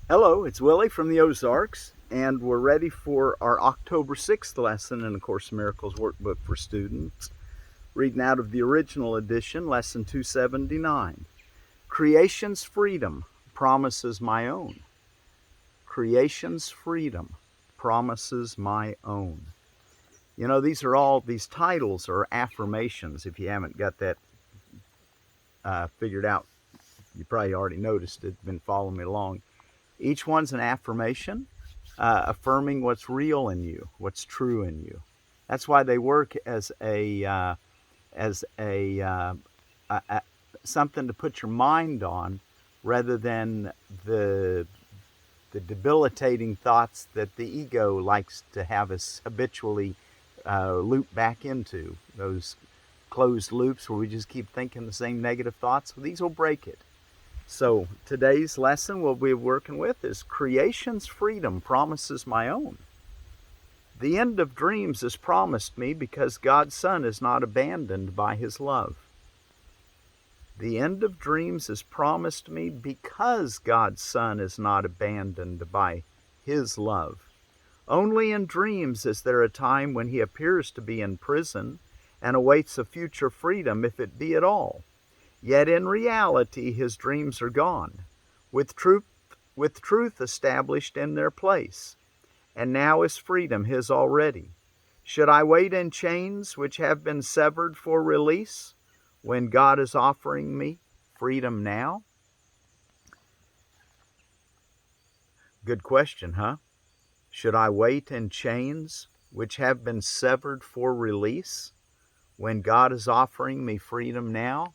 Hello, it's Willie from the Ozarks, and we're ready for our October 6th lesson in the Course in Miracles Workbook for Students. Reading out of the original edition, Lesson 279. Creation's freedom promises my own. Creation's freedom promises my own. You know, these titles are affirmations. If you haven't got that figured out, you probably already noticed it, been following me along. Each one's an affirmation, affirming what's real in you, what's true in you. That's why they work as something to put your mind on, rather than the debilitating thoughts that the ego likes to have us habitually loop back into, those closed loops where we just keep thinking the same negative thoughts. Well, these will break it. So today's lesson we'll be working with is creation's freedom promises my own. The end of dreams is promised me because God's Son is not abandoned by his love. The end of dreams is promised me because God's Son is not abandoned by his love. Only in dreams is there a time when he appears to be in prison and awaits a future freedom, if it be at all. Yet in reality his dreams are gone, with truth established in their place, and now is freedom his already. Should I wait in chains which have been severed for release, when God is offering me freedom now? Good question, huh? Should I wait in chains which have been severed for release, when God is offering me freedom now?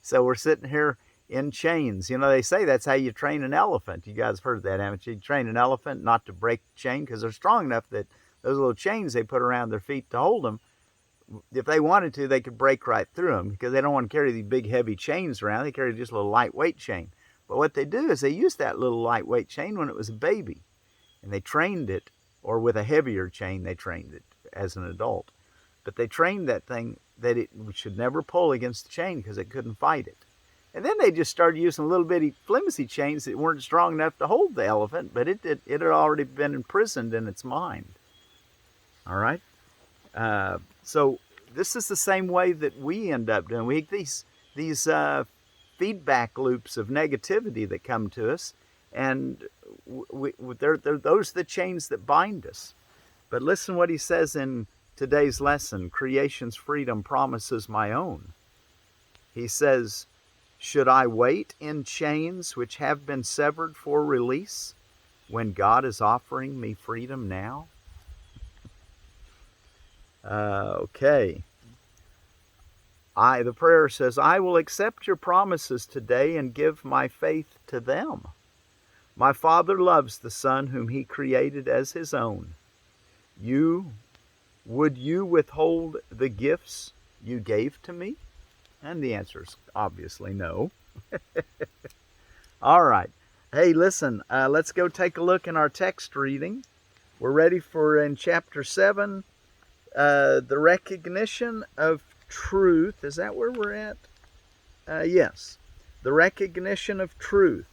So we're sitting here in chains. You know, they say that's how you train an elephant. You guys have heard that, haven't you? You train an elephant not to break the chain because they're strong enough that those little chains they put around their feet to hold them, if they wanted to, they could break right through them, because they don't want to carry these big heavy chains around. They carry just a little lightweight chain. But what they do is they use that little lightweight chain when it was a baby, and they trained it, or with a heavier chain they trained it as an adult. But they trained that thing that it should never pull against the chain because it couldn't fight it. And then they just started using little bitty flimsy chains that weren't strong enough to hold the elephant, but it had already been imprisoned in its mind. All right? So this is the same way that we end up doing. We these feedback loops of negativity that come to us, and they're those are the chains that bind us. But listen what he says in today's lesson, creation's freedom promises my own. He says, should I wait in chains which have been severed for release, when God is offering me freedom now? Okay. The prayer says, I will accept your promises today and give my faith to them. My Father loves the Son whom he created as his own. Would you withhold the gifts you gave to me? And the answer is obviously no. All right. Hey, listen, let's go take a look in our text reading. We're ready for, in chapter 7, the recognition of truth. Is that where we're at? Yes. The recognition of truth.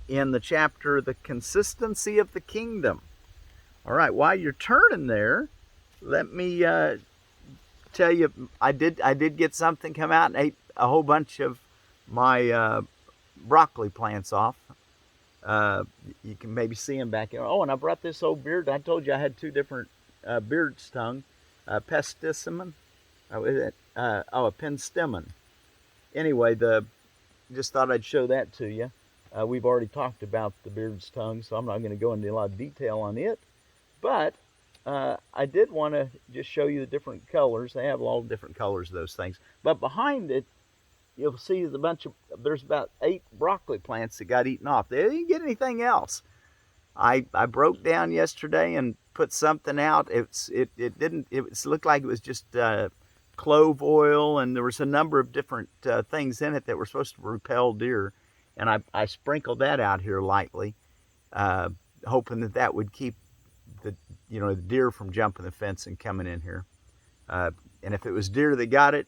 In the chapter, the consistency of the kingdom. All right, while you're turning there, let me tell you, I did get something come out and ate a whole bunch of my broccoli plants off. You can maybe see them back here. Oh, and I brought this old beard. I told you I had two different beard's tongue, pestissimum. A penstemon. Anyway, just thought I'd show that to you. We've already talked about the beard's tongue, so I'm not going to go into a lot of detail on it. But I did want to just show you the different colors. They have all different colors of those things. But behind it, you'll see there's about 8 broccoli plants that got eaten off. They didn't get anything else. I broke down yesterday and put something out. It looked like it was just clove oil, and there was a number of different things in it that were supposed to repel deer. And I sprinkled that out here lightly, hoping that would keep the deer from jumping the fence and coming in here. And if it was deer that got it,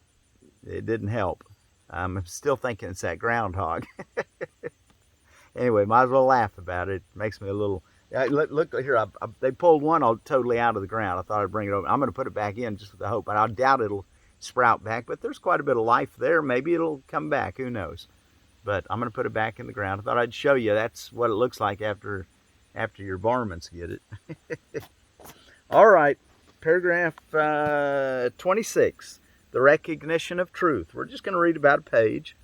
it didn't help. I'm still thinking it's that groundhog. Anyway, might as well laugh about it. It makes me a little. Look here, they pulled one totally out of the ground. I thought I'd bring it over. I'm going to put it back in just with the hope, but I doubt it'll sprout back. But there's quite a bit of life there. Maybe it'll come back. Who knows? But I'm going to put it back in the ground. I thought I'd show you that's what it looks like after your varmints get it. All right, paragraph 26, the recognition of truth. We're just going to read about a page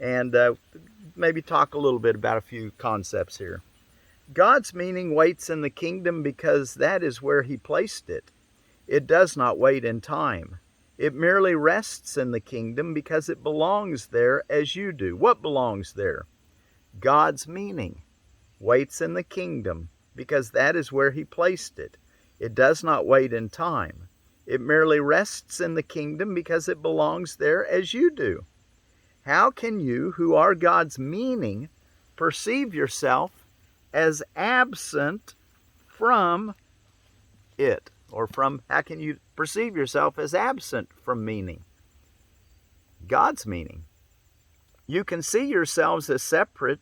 and maybe talk a little bit about a few concepts here. God's meaning waits in the kingdom because that is where he placed it. It does not wait in time. It merely rests in the kingdom because it belongs there as you do. What belongs there? God's meaning waits in the kingdom because that is where he placed it. It does not wait in time. It merely rests in the kingdom because it belongs there as you do. How can you, who are God's meaning, perceive yourself as absent from it? Or how can you perceive yourself as absent from meaning? God's meaning. You can see yourselves as separate.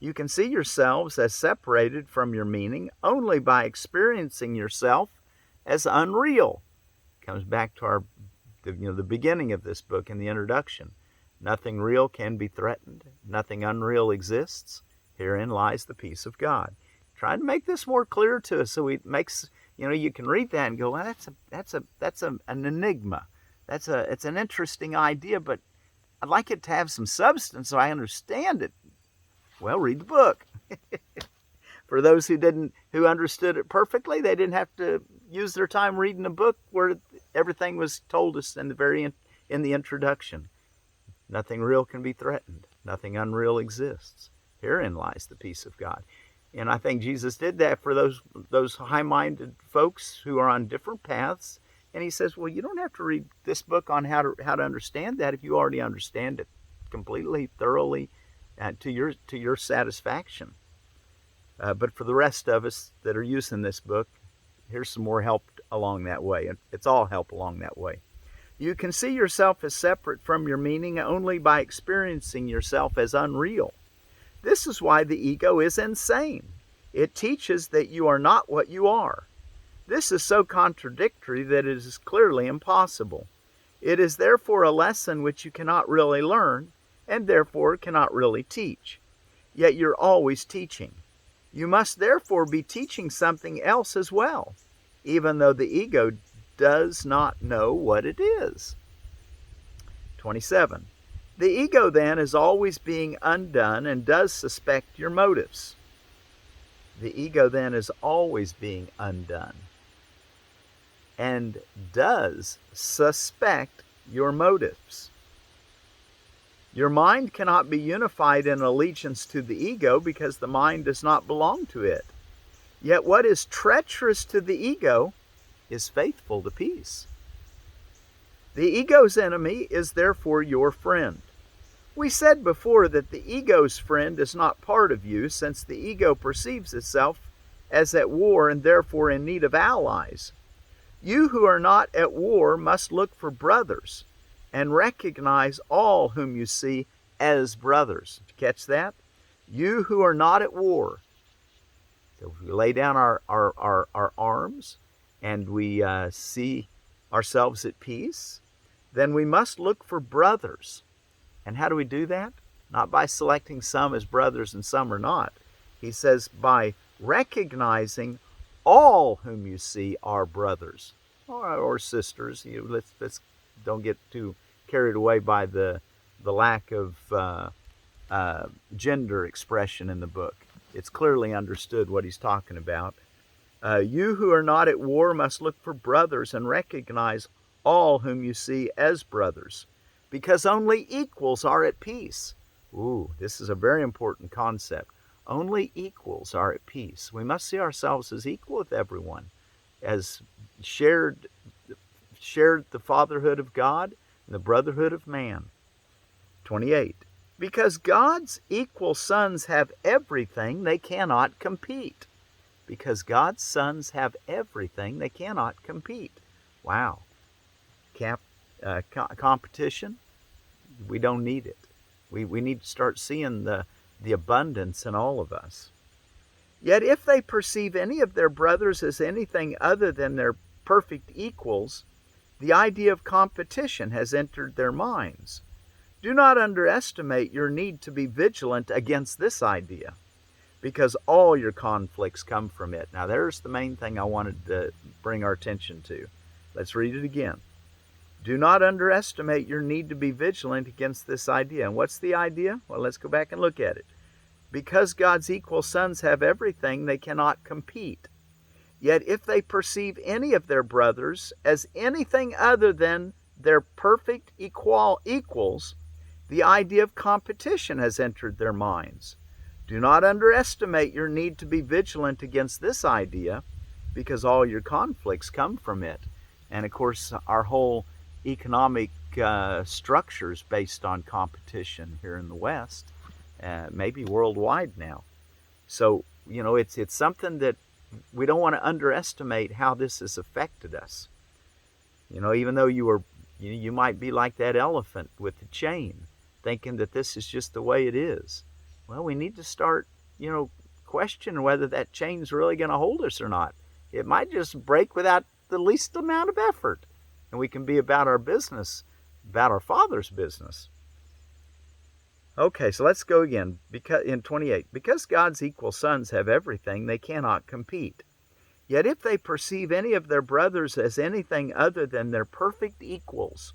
You can see yourselves as separated from your meaning only by experiencing yourself as unreal. Comes back to the beginning of this book in the introduction. Nothing real can be threatened. Nothing unreal exists. Herein lies the peace of God. Trying to make this more clear to us so it makes, you can read that and go, well, that's an enigma. It's an interesting idea, but I'd like it to have some substance so I understand it. Well, read the book. For those who understood it perfectly, they didn't have to use their time reading a book where everything was told us in the introduction. Nothing real can be threatened. Nothing unreal exists. Herein lies the peace of God. And I think Jesus did that for those high-minded folks who are on different paths. And he says, well, you don't have to read this book on how to understand that if you already understand it completely, thoroughly, to your satisfaction. But for the rest of us that are using this book, here's some more help along that way. It's all help along that way. You can see yourself as separate from your meaning only by experiencing yourself as unreal. This is why the ego is insane. It teaches that you are not what you are. This is so contradictory that it is clearly impossible. It is therefore a lesson which you cannot really learn, and therefore cannot really teach. Yet you're always teaching. You must therefore be teaching something else as well, even though the ego does not know what it is. 27. The ego then is always being undone and does suspect your motives. The ego then is always being undone and does suspect your motives. Your mind cannot be unified in allegiance to the ego because the mind does not belong to it. Yet what is treacherous to the ego is faithful to peace. The ego's enemy is therefore your friend. We said before that the ego's friend is not part of you, since the ego perceives itself as at war and therefore in need of allies. You who are not at war must look for brothers and recognize all whom you see as brothers. Did you catch that? You who are not at war. So if we lay down our arms and we see ourselves at peace, then we must look for brothers. And how do we do that? Not by selecting some as brothers and some are not. He says by recognizing all whom you see are brothers or sisters. Let's don't get too carried away by the lack of gender expression in the book. It's clearly understood what he's talking about. You who are not at war must look for brothers and recognize all whom you see as brothers, because only equals are at peace. Ooh, this is a very important concept. Only equals are at peace. We must see ourselves as equal with everyone, as shared the fatherhood of God and the brotherhood of man. 28. Because God's equal sons have everything, they cannot compete. Because God's sons have everything, they cannot compete. Wow. Competition, we don't need it. We need to start seeing the the abundance in all of us. Yet if they perceive any of their brothers as anything other than their perfect equals, the idea of competition has entered their minds. Do not underestimate your need to be vigilant against this idea, because all your conflicts come from it. Now there's the main thing I wanted to bring our attention to. Let's read it again. Do not underestimate your need to be vigilant against this idea. And what's the idea? Well, let's go back and look at it. Because God's equal sons have everything, they cannot compete. Yet if they perceive any of their brothers as anything other than their perfect equals, the idea of competition has entered their minds. Do not underestimate your need to be vigilant against this idea, because all your conflicts come from it. And of course, our whole economic structure is based on competition here in the West, maybe worldwide now. So, it's something that we don't want to underestimate how this has affected us. Even though you might be like that elephant with the chain, thinking that this is just the way it is. Well, we need to start, questioning whether that chain's really going to hold us or not. It might just break without the least amount of effort, and we can be about our business, about our Father's business. Okay, so let's go again. In 28, because God's equal sons have everything, they cannot compete. Yet if they perceive any of their brothers as anything other than their perfect equals,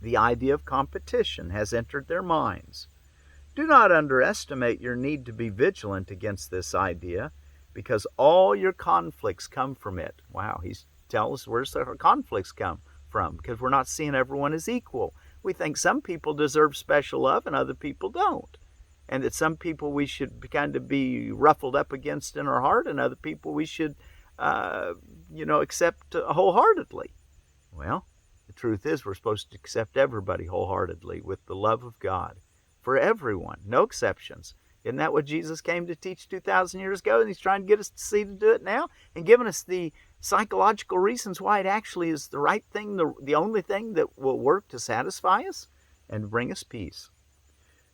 the idea of competition has entered their minds. Do not underestimate your need to be vigilant against this idea, because all your conflicts come from it. Wow, he's telling us where's our conflicts come from, because we're not seeing everyone as equal. We think some people deserve special love and other people don't. And that some people we should kind of be ruffled up against in our heart, and other people we should, accept wholeheartedly. Well, the truth is we're supposed to accept everybody wholeheartedly with the love of God for everyone, no exceptions. Isn't that what Jesus came to teach 2,000 years ago? And he's trying to get us to see to do it now, and giving us the psychological reasons why it actually is the right thing, the only thing that will work to satisfy us and bring us peace.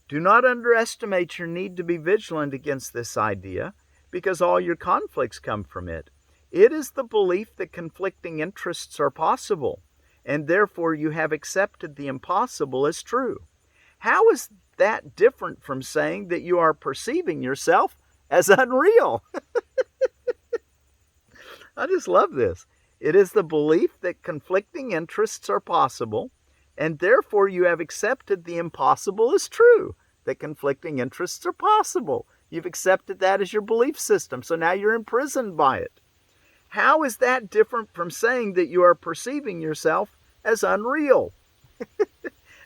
Do not underestimate your need to be vigilant against this idea, because all your conflicts come from it. It is the belief that conflicting interests are possible, and therefore you have accepted the impossible as true. How is that different from saying that you are perceiving yourself as unreal? I just love this. It is the belief that conflicting interests are possible, and therefore you have accepted the impossible as true, that conflicting interests are possible. You've accepted that as your belief system, so now you're imprisoned by it. How is that different from saying that you are perceiving yourself as unreal?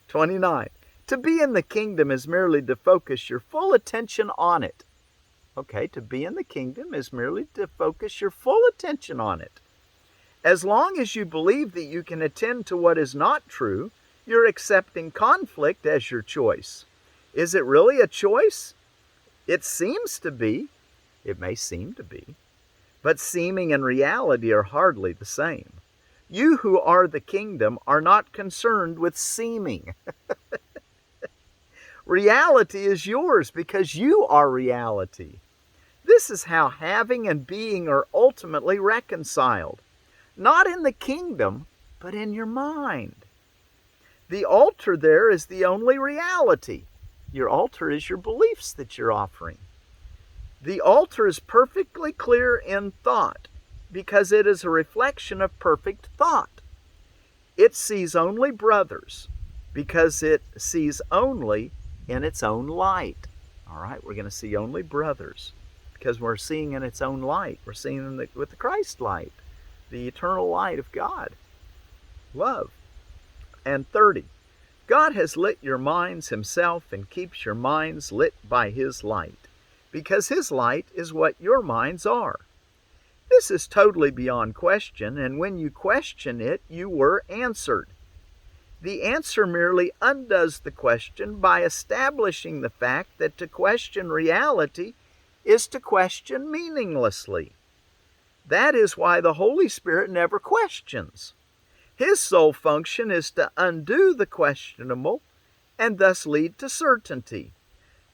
29. To be in the kingdom is merely to focus your full attention on it. Okay, to be in the kingdom is merely to focus your full attention on it. As long as you believe that you can attend to what is not true, you're accepting conflict as your choice. Is it really a choice? It seems to be. It may seem to be. But seeming and reality are hardly the same. You who are the kingdom are not concerned with seeming. Reality is yours because you are reality. This is how having and being are ultimately reconciled. Not in the kingdom, but in your mind. The altar there is the only reality. Your altar is your beliefs that you're offering. The altar is perfectly clear in thought because it is a reflection of perfect thought. It sees only brothers because it sees only in its own light. All right, we're going to see only brothers because we're seeing in its own light. We're seeing with the Christ light, the eternal light of God, love. And 30, God has lit your minds himself and keeps your minds lit by his light, because his light is what your minds are. This is totally beyond question, and when you question it, you were answered. The answer merely undoes the question by establishing the fact that to question reality is to question meaninglessly. That is why the Holy Spirit never questions. His sole function is to undo the questionable and thus lead to certainty.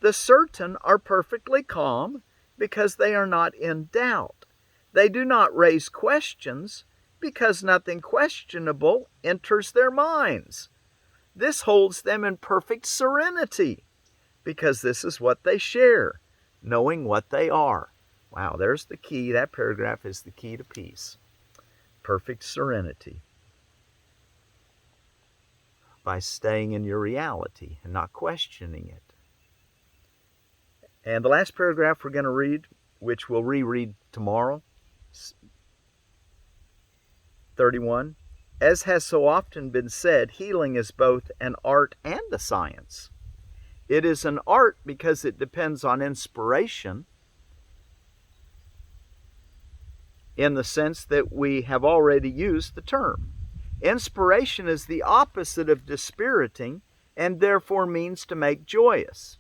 The certain are perfectly calm because they are not in doubt. They do not raise questions because nothing questionable enters their minds. This holds them in perfect serenity because this is what they share, knowing what they are. Wow, there's the key. That paragraph is the key to peace. Perfect serenity. By staying in your reality and not questioning it. And the last paragraph we're going to read, which we'll reread tomorrow, 31. As has so often been said, healing is both an art and a science. It is an art because it depends on inspiration, in the sense that we have already used the term. Inspiration is the opposite of dispiriting and therefore means to make joyous.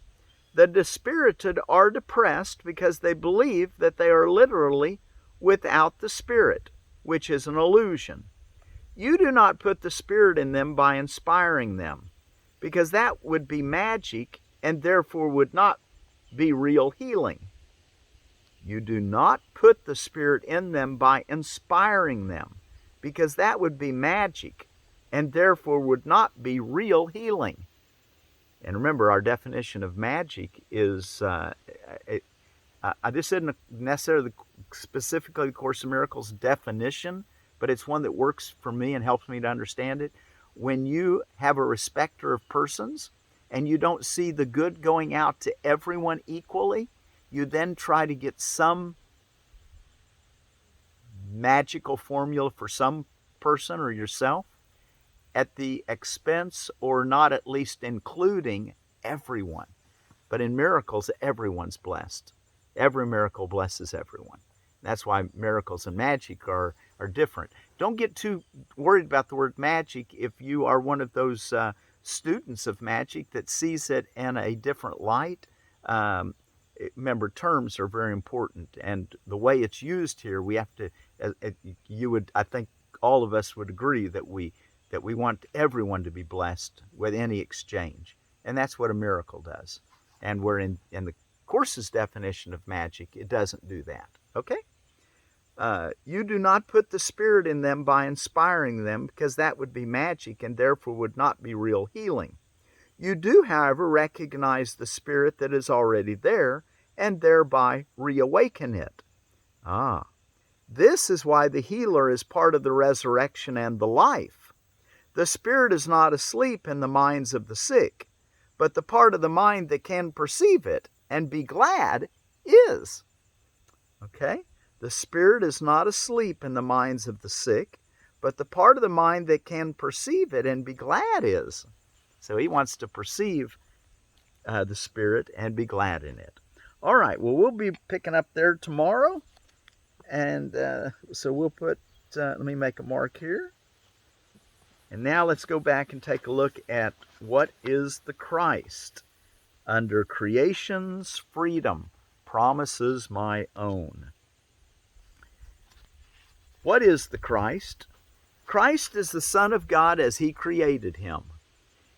The dispirited are depressed because they believe that they are literally without the Spirit, which is an illusion. You do not put the Spirit in them by inspiring them, because that would be magic and therefore would not be real healing. You do not put the Spirit in them by inspiring them, because that would be magic and therefore would not be real healing. And remember, our definition of magic is, this isn't necessarily specifically the Course in Miracles definition, but it's one that works for me and helps me to understand it. When you have a respecter of persons and you don't see the good going out to everyone equally, you then try to get some magical formula for some person or yourself at the expense or not at least including everyone. But in miracles, everyone's blessed. Every miracle blesses everyone. That's why miracles and magic are different. Don't get too worried about the word magic if you are one of those students of magic that sees it in a different light. Remember, terms are very important, and the way it's used here, we have to. I think all of us would agree that we want everyone to be blessed with any exchange, and that's what a miracle does. And we're in the Course's definition of magic, it doesn't do that. Okay? You do not put the Spirit in them by inspiring them, because that would be magic and therefore would not be real healing. You do, however, recognize the Spirit that is already there and thereby reawaken it. This is why the healer is part of the resurrection and the life. The Spirit is not asleep in the minds of the sick, but the part of the mind that can perceive it and be glad is. Okay? The Spirit is not asleep in the minds of the sick, but the part of the mind that can perceive it and be glad is. So he wants to perceive the Spirit and be glad in it. All right, well, we'll be picking up there tomorrow. And so we'll put, let me make a mark here. And now let's go back and take a look at what is the Christ. Under creation's freedom, promises my own. What is the Christ? Christ is the Son of God as He created Him.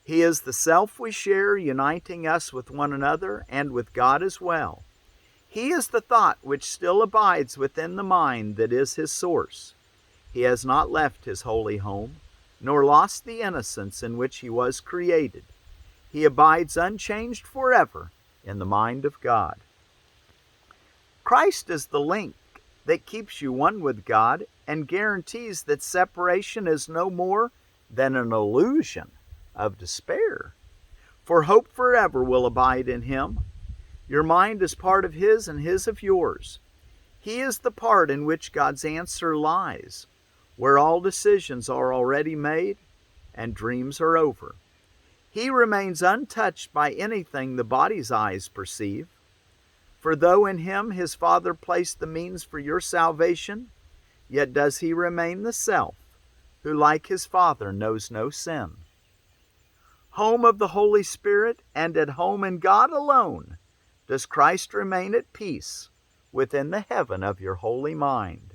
He is the self we share, uniting us with one another and with God as well. He is the thought which still abides within the mind that is His source. He has not left His holy home, nor lost the innocence in which He was created. He abides unchanged forever in the mind of God. Christ is the link that keeps you one with God and guarantees that separation is no more than an illusion of despair. For hope forever will abide in Him. Your mind is part of His and His of yours. He is the part in which God's answer lies, where all decisions are already made and dreams are over. He remains untouched by anything the body's eyes perceive. For though in Him His Father placed the means for your salvation, yet does He remain the Self, who like His Father knows no sin. Home of the Holy Spirit, and at home in God alone, does Christ remain at peace within the heaven of your holy mind.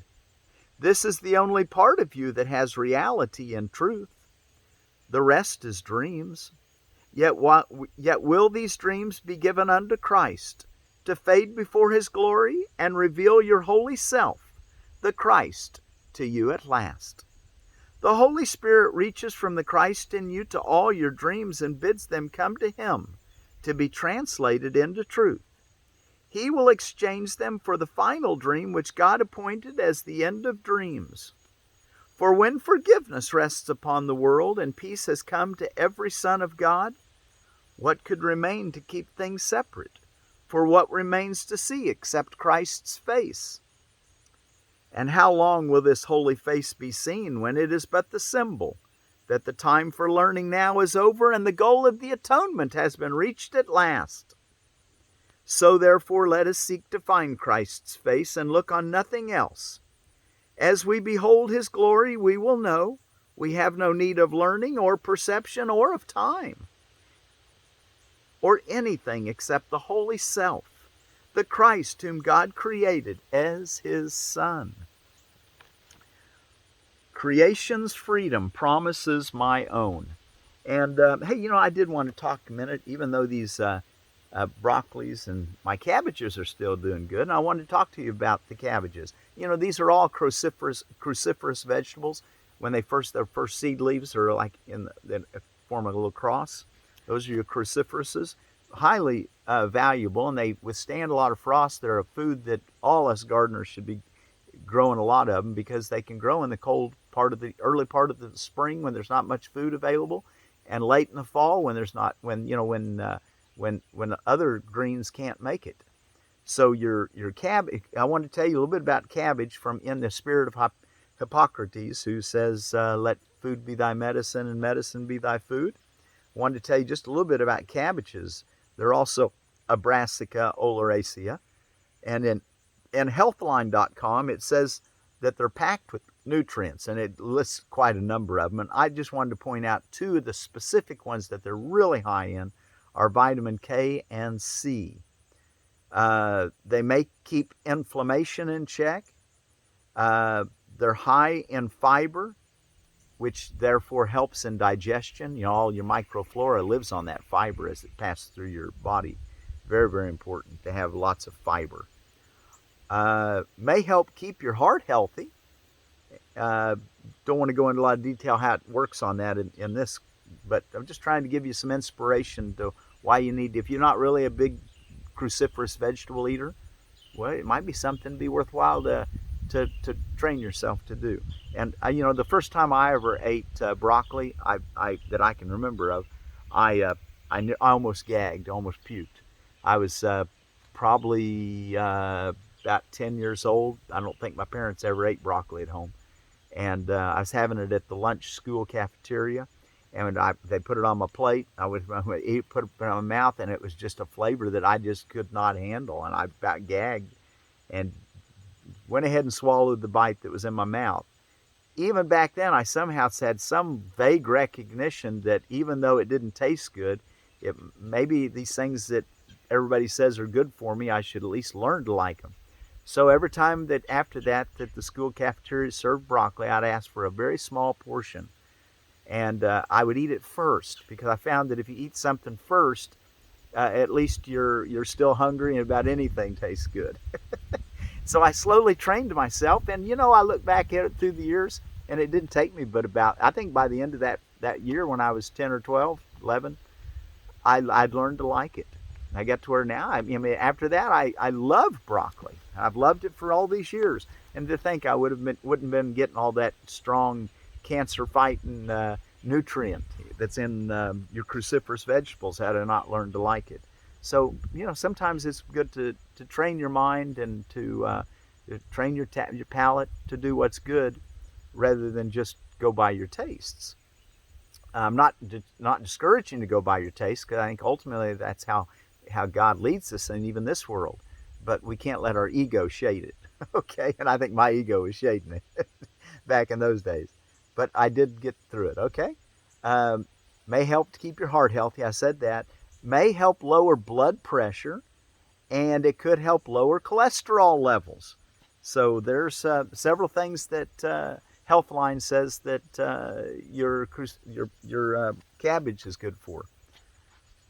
This is the only part of you that has reality and truth. The rest is dreams. Yet will these dreams be given unto Christ, to fade before his glory, and reveal your holy self, the Christ, to you at last. The Holy Spirit reaches from the Christ in you to all your dreams and bids them come to him to be translated into truth. He will exchange them for the final dream which God appointed as the end of dreams. For when forgiveness rests upon the world and peace has come to every son of God, what could remain to keep things separate? For what remains to see except Christ's face? And how long will this holy face be seen when it is but the symbol that the time for learning now is over and the goal of the atonement has been reached at last? So therefore let us seek to find Christ's face and look on nothing else. As we behold his glory, we will know we have no need of learning or perception or of time, or anything except the holy self, the Christ whom God created as his Son. Creation's freedom promises my own. And hey, I did want to talk a minute, even though these broccolis and my cabbages are still doing good, and I wanted to talk to you about the cabbages. These are all cruciferous vegetables. When their first seed leaves are like they form a little cross. Those are your cruciferouses, highly valuable, and they withstand a lot of frost. They're a food that all us gardeners should be growing a lot of them, because they can grow in the early part of the spring when there's not much food available, and late in the fall when there's not, when other greens can't make it. So your cabbage, I want to tell you a little bit about cabbage from In the Spirit of Hippocrates, who says, let food be thy medicine and medicine be thy food. I wanted to tell you just a little bit about cabbages. They're also a Brassica oleracea. And in healthline.com, it says that they're packed with nutrients, and it lists quite a number of them. And I just wanted to point out two of the specific ones that they're really high in are vitamin K and C. They may keep inflammation in check. They're high in fiber, which therefore helps in digestion. All your microflora lives on that fiber as it passes through your body. Very, very important to have lots of fiber. May help keep your heart healthy. Don't want to go into a lot of detail how it works on that in this, but I'm just trying to give you some inspiration to why you need to, if you're not really a big cruciferous vegetable eater, well, it might be something to be worthwhile to train yourself to do. And the first time I ever ate broccoli, that I can remember of, I almost gagged, almost puked. I was probably about 10 years old. I don't think my parents ever ate broccoli at home, and I was having it at the lunch school cafeteria, and they put it on my plate. I would eat, put it in my mouth, and it was just a flavor that I just could not handle, and I about gagged, and went ahead and swallowed the bite that was in my mouth. Even back then, I somehow had some vague recognition that even though it didn't taste good, maybe these things that everybody says are good for me, I should at least learn to like them. So every time that after that the school cafeteria served broccoli, I'd ask for a very small portion. And I would eat it first, because I found that if you eat something first, at least you're still hungry, and about anything tastes good. So I slowly trained myself, and I look back at it through the years, and it didn't take me but about, I think by the end of that year when I was 10 or 12, 11, I'd learned to like it. I got to where now, after that, I love broccoli. I've loved it for all these years. And to think I wouldn't been getting all that strong cancer-fighting nutrient that's in your cruciferous vegetables had I not learned to like it. So, sometimes it's good to train your mind and to train your palate to do what's good rather than just go by your tastes. I'm not discouraging to go by your tastes, because I think ultimately that's how God leads us in even this world. But we can't let our ego shade it, okay? And I think my ego was shading it back in those days. But I did get through it, okay? May help to keep your heart healthy. I said that. May help lower blood pressure, and it could help lower cholesterol levels. So there's several things that Healthline says that your cabbage is good for.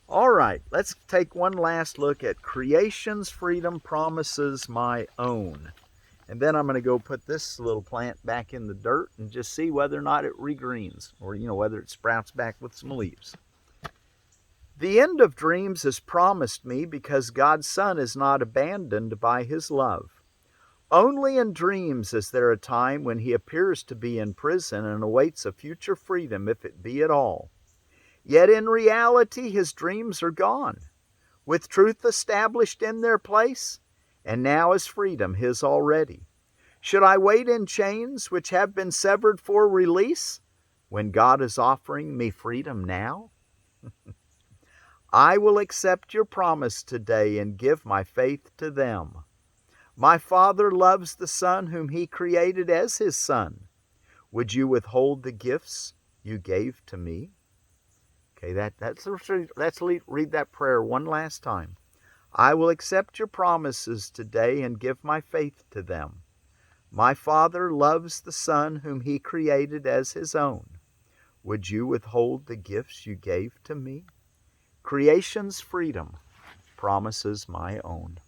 All right, let's take one last look at creation's freedom promises my own. And then I'm going to go put this little plant back in the dirt and just see whether or not it regreens, or whether it sprouts back with some leaves. The end of dreams is promised me because God's Son is not abandoned by his love. Only in dreams is there a time when he appears to be in prison and awaits a future freedom, if it be at all. Yet in reality his dreams are gone, with truth established in their place, and now is freedom his already. Should I wait in chains which have been severed for release, when God is offering me freedom now? I will accept your promise today and give my faith to them. My Father loves the Son whom he created as his Son. Would you withhold the gifts you gave to me? Okay, let's read that prayer one last time. I will accept your promises today and give my faith to them. My Father loves the Son whom he created as his own. Would you withhold the gifts you gave to me? Creation's freedom promises my own.